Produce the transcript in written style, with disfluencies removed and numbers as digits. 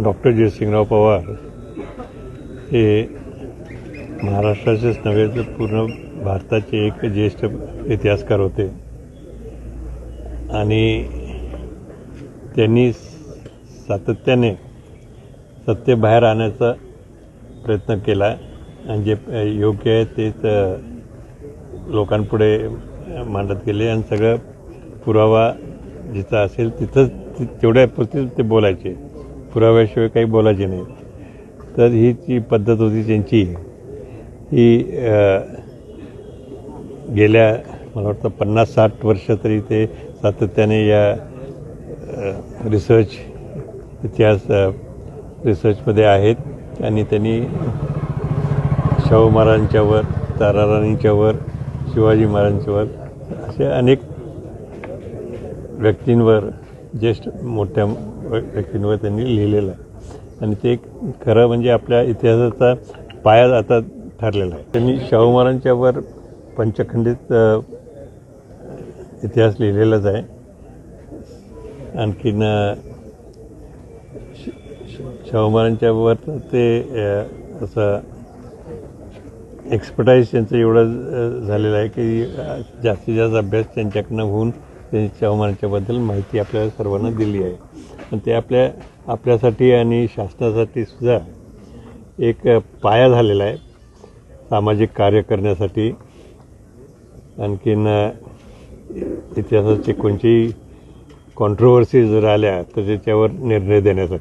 Doctor Jaysingrao Pawar हे महाराष्ट्राचेच नव्हे तर पूर्ण भारताचे एक ज्येष्ठ इतिहासकार होते आणि त्यांनी सातत्याने सत्तेबाहेर आणण्याचा प्रयत्न केला आणि जे योग्य आहे तेच लोकांपुढे मांडत गेले आणि सगळं पुरावा जिथं असेल तिथंच तेवढ्यापुरती ते बोलायचे, पुराव्याशिवाय काही बोलायचे नाही. तर ही जी पद्धत होती त्यांची ही गेल्या मला वाटतं 50-60 वर्ष तरी ते सातत्याने या इतिहास रिसर्चमध्ये आहेत आणि त्यांनी शाहू महाराजांच्यावर, ताराराणींच्यावर, शिवाजी महाराजांच्यावर असे अनेक व्यक्तींवर, ज्येष्ठ मोठ्या व्यक्तींवर त्यांनी लिहिलेलं आहे आणि ते खरं म्हणजे आपल्या इतिहासाचा पाया आता ठरलेला आहे. त्यांनी शाहू महाराजांच्यावर पंचखंडित इतिहास लिहिलेलाच आहे. आणखीन शाहू महाराजांच्यावर ते असं एक्सपर्टाईज त्यांचं एवढं झालेलं आहे की जास्तीत जास्त अभ्यास त्यांच्याकडनं होऊन त्यांनी शाहू महाराजांच्याबद्दल माहिती आपल्याला सर्वांना दिली आहे. आणि ते आपल्यासाठी आणि शासनासाठी सुद्धा एक पाया झालेला आहे सामाजिक कार्य करण्यासाठी. आणखीन इतिहासाची कोणतीही कॉन्ट्रोवर्सी जर आल्या तर त्याच्यावर निर्णय देण्यासाठी.